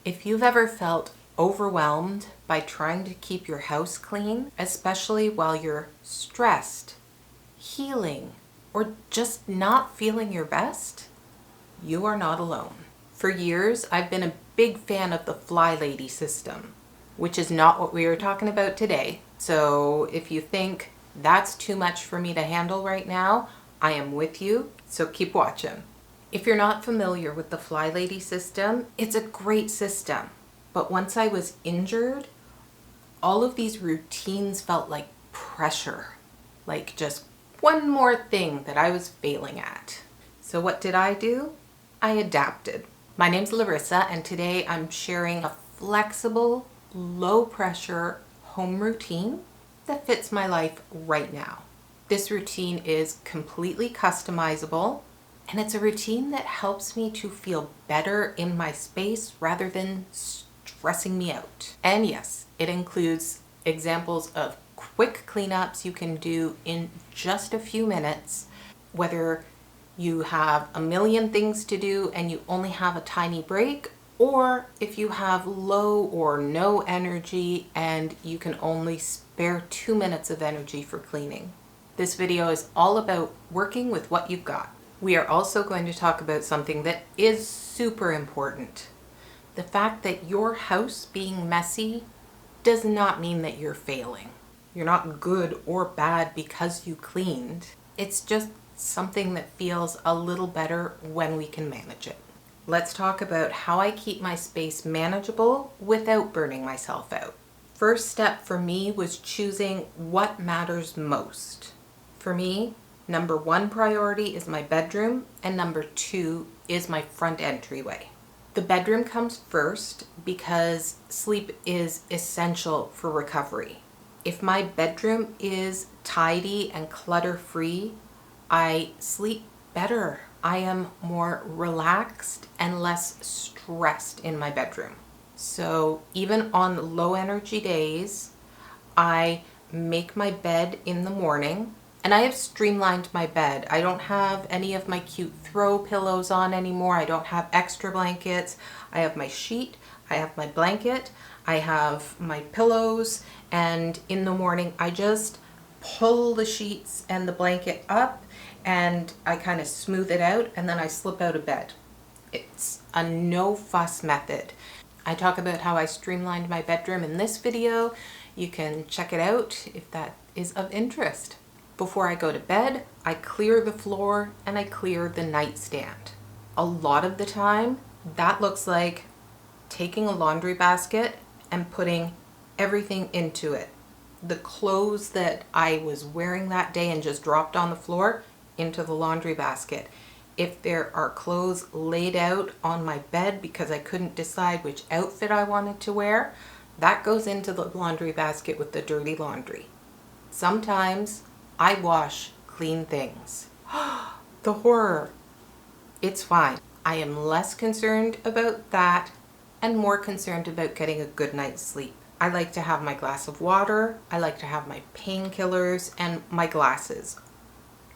If you've ever felt overwhelmed by trying to keep your house clean, especially while you're stressed, healing, or just not feeling your best, you are not alone. For years, I've been a big fan of the Fly Lady system, which is not what we are talking about today. So if you think that's too much for me to handle right now, I am with you, so keep watching. If you're not familiar with the Fly Lady system, it's a great system. But once I was injured, all of these routines felt like pressure, like just one more thing that I was failing at. So what did I do? I adapted. My name's Larissa, and today I'm sharing a flexible, low pressure home routine that fits my life right now. This routine is completely customizable, and it's a routine that helps me to feel better in my space rather than stressing me out. And yes, it includes examples of quick cleanups you can do in just a few minutes, whether you have a million things to do and you only have a tiny break, or if you have low or no energy and you can only spare 2 minutes of energy for cleaning. This video is all about working with what you've got. We are also going to talk about something that is super important. The fact that your house being messy does not mean that you're failing. You're not good or bad because you cleaned. It's just something that feels a little better when we can manage it. Let's talk about how I keep my space manageable without burning myself out. First step for me was choosing what matters most. For me, number 1 priority is my bedroom, and number 2 is my front entryway. The bedroom comes first because sleep is essential for recovery. If my bedroom is tidy and clutter-free, I sleep better. I am more relaxed and less stressed in my bedroom. So even on low energy days, I make my bed in the morning. And I have streamlined my bed. I don't have any of my cute throw pillows on anymore. I don't have extra blankets. I have my sheet, I have my blanket, I have my pillows, and in the morning I just pull the sheets and the blanket up and I kind of smooth it out, and then I slip out of bed. It's a no fuss method. I talk about how I streamlined my bedroom in this video. You can check it out if that is of interest. Before I go to bed, I clear the floor and I clear the nightstand. A lot of the time, that looks like taking a laundry basket and putting everything into it. The clothes that I was wearing that day and just dropped on the floor, into the laundry basket. If there are clothes laid out on my bed because I couldn't decide which outfit I wanted to wear, that goes into the laundry basket with the dirty laundry. Sometimes I wash clean things. The horror. It's fine. I am less concerned about that and more concerned about getting a good night's sleep. I like to have my glass of water, I like to have my painkillers and my glasses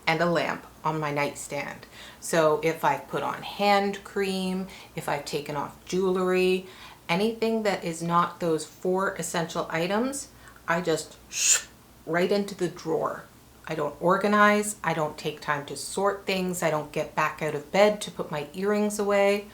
and a lamp on my nightstand. So if I've put on hand cream, if I've taken off jewelry, anything that is not those 4 essential items, I just right into the drawer. I don't organize, I don't take time to sort things, I don't get back out of bed to put my earrings away.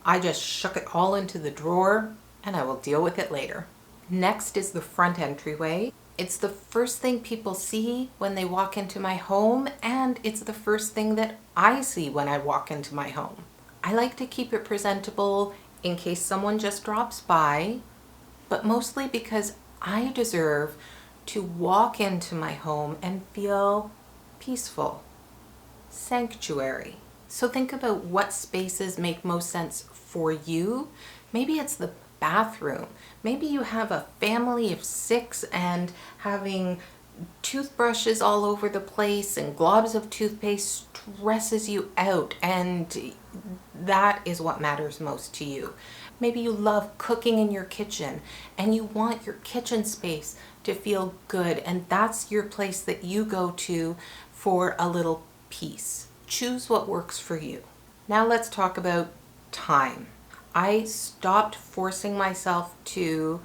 I just shuck it all into the drawer and I will deal with it later. Next is the front entryway. It's the first thing people see when they walk into my home, and it's the first thing that I see when I walk into my home. I like to keep it presentable in case someone just drops by, but mostly because I deserve to walk into my home and feel peaceful, sanctuary. So think about what spaces make most sense for you. Maybe it's the bathroom. Maybe you have a family of 6 and having toothbrushes all over the place and globs of toothpaste stresses you out, and that is what matters most to you. Maybe you love cooking in your kitchen and you want your kitchen space to feel good, and that's your place that you go to for a little peace. Choose what works for you. Now let's talk about time. I stopped forcing myself to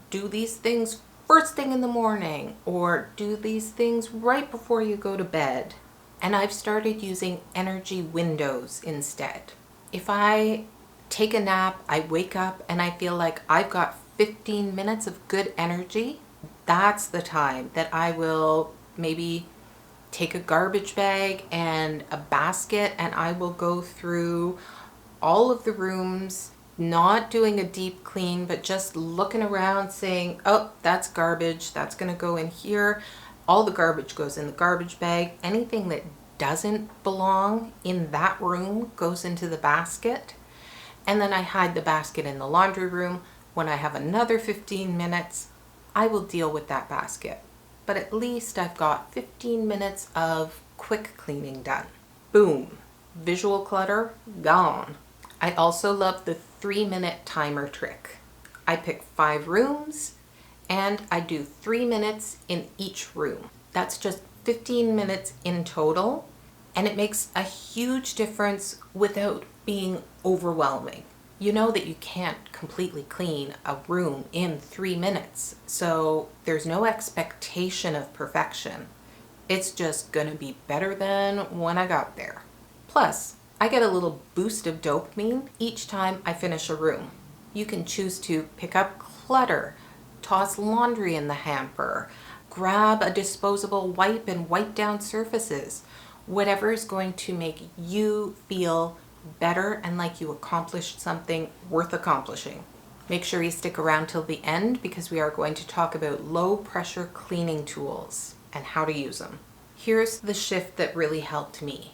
do these things first thing in the morning or do these things right before you go to bed. And I've started using energy windows instead. If I take a nap, I wake up and I feel like I've got 15 minutes of good energy, that's the time that I will maybe take a garbage bag and a basket and I will go through all of the rooms, not doing a deep clean, but just looking around saying, oh, that's garbage, that's gonna go in here. All the garbage goes in the garbage bag. Anything that doesn't belong in that room goes into the basket. And then I hide the basket in the laundry room. When I have another 15 minutes, I will deal with that basket. But at least I've got 15 minutes of quick cleaning done. Boom. Visual clutter gone. I also love the 3-minute timer trick. I pick 5 rooms and I do 3 minutes in each room. That's just 15 minutes in total, and it makes a huge difference without being overwhelming. You know that you can't completely clean a room in 3 minutes, so there's no expectation of perfection. It's just gonna be better than when I got there. Plus, I get a little boost of dopamine each time I finish a room. You can choose to pick up clutter, toss laundry in the hamper, grab a disposable wipe and wipe down surfaces. Whatever is going to make you feel better and like you accomplished something worth accomplishing. Make sure you stick around till the end because we are going to talk about low pressure cleaning tools and how to use them. Here's the shift that really helped me.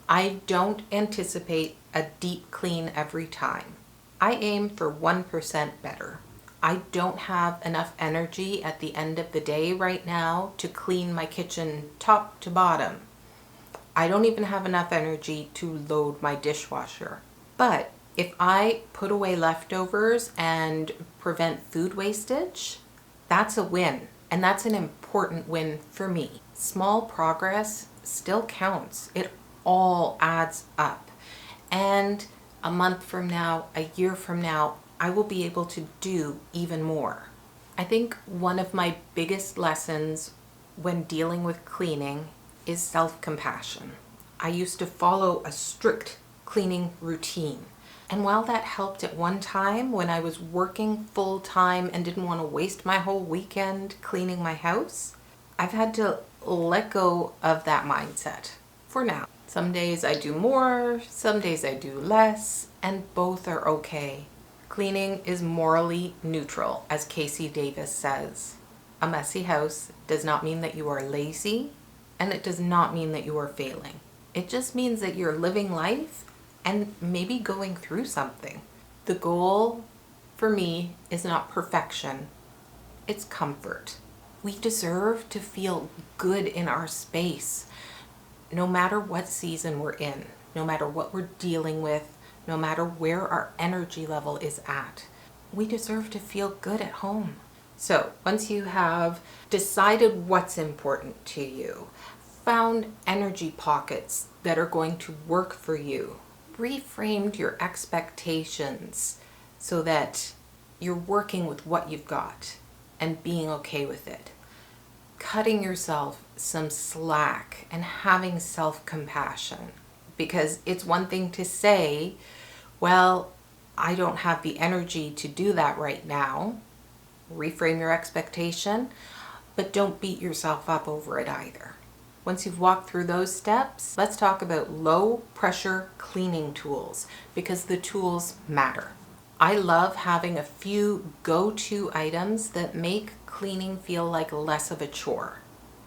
I don't anticipate a deep clean every time. I aim for 1% better. I don't have enough energy at the end of the day right now to clean my kitchen top to bottom. I don't even have enough energy to load my dishwasher. But if I put away leftovers and prevent food wastage, that's a win. And that's an important win for me. Small progress still counts. It all adds up. And a month from now, a year from now, I will be able to do even more. I think one of my biggest lessons when dealing with cleaning is self-compassion. I used to follow a strict cleaning routine. And while that helped at one time when I was working full time and didn't want to waste my whole weekend cleaning my house, I've had to let go of that mindset for now. Some days I do more, some days I do less, and both are okay. Cleaning is morally neutral, as Casey Davis says. A messy house does not mean that you are lazy, and it does not mean that you are failing. It just means that you're living life and maybe going through something. The goal for me is not perfection, it's comfort. We deserve to feel good in our space, no matter what season we're in, no matter what we're dealing with, no matter where our energy level is at. We deserve to feel good at home. So once you have decided what's important to you, found energy pockets that are going to work for you, reframed your expectations so that you're working with what you've got and being okay with it, cutting yourself some slack and having self-compassion. Because it's one thing to say, well, I don't have the energy to do that right now. Reframe your expectation, but don't beat yourself up over it either. Once you've walked through those steps, let's talk about low pressure cleaning tools, because the tools matter. I love having a few go-to items that make cleaning feel like less of a chore.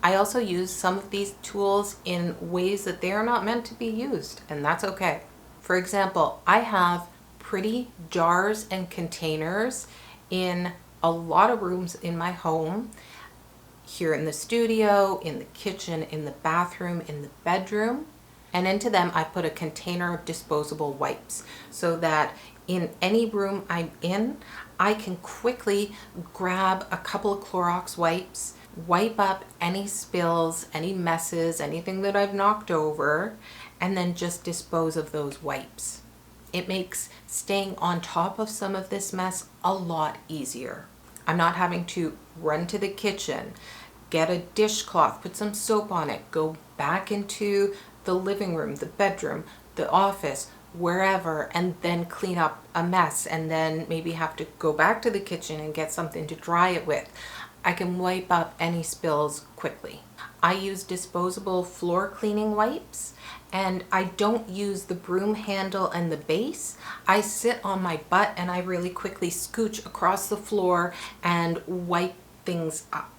I also use some of these tools in ways that they are not meant to be used, and that's okay. For example, I have pretty jars and containers in a lot of rooms in my home, here in the studio, in the kitchen, in the bathroom, in the bedroom, and into them I put a container of disposable wipes so that in any room I'm in, I can quickly grab a couple of Clorox wipes, wipe up any spills, any messes, anything that I've knocked over, and then just dispose of those wipes. It makes staying on top of some of this mess a lot easier. I'm not having to run to the kitchen, get a dishcloth, put some soap on it, go back into the living room, the bedroom, the office, wherever, and then clean up a mess, and then maybe have to go back to the kitchen and get something to dry it with. I can wipe up any spills quickly. I use disposable floor cleaning wipes, and I don't use the broom handle and the base. I sit on my butt and I really quickly scooch across the floor and wipe things up.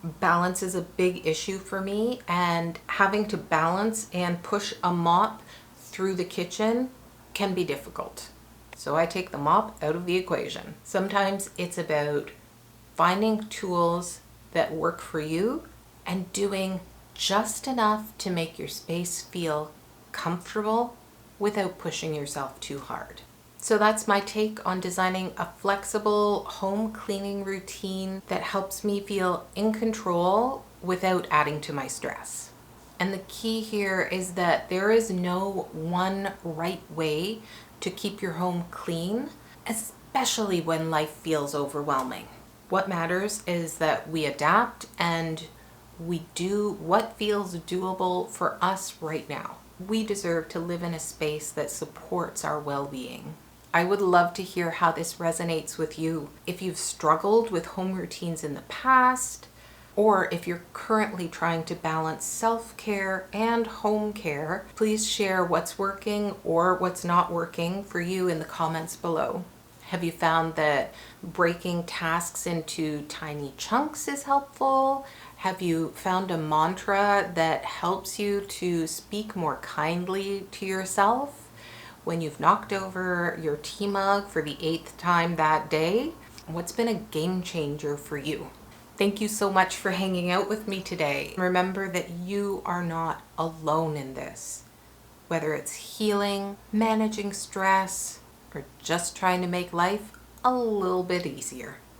Balance is a big issue for me, and having to balance and push a mop through the kitchen can be difficult. So I take the mop out of the equation. Sometimes it's about finding tools that work for you and doing just enough to make your space feel comfortable without pushing yourself too hard. So that's my take on designing a flexible home cleaning routine that helps me feel in control without adding to my stress. And the key here is that there is no one right way to keep your home clean, especially when life feels overwhelming. What matters is that we adapt and we do what feels doable for us right now. We deserve to live in a space that supports our well-being. I would love to hear how this resonates with you. If you've struggled with home routines in the past, or if you're currently trying to balance self-care and home care, please share what's working or what's not working for you in the comments below. Have you found that breaking tasks into tiny chunks is helpful? Have you found a mantra that helps you to speak more kindly to yourself when you've knocked over your tea mug for the 8th time that day? What's been a game changer for you? Thank you so much for hanging out with me today. Remember that you are not alone in this. Whether it's healing, managing stress, or just trying to make life a little bit easier.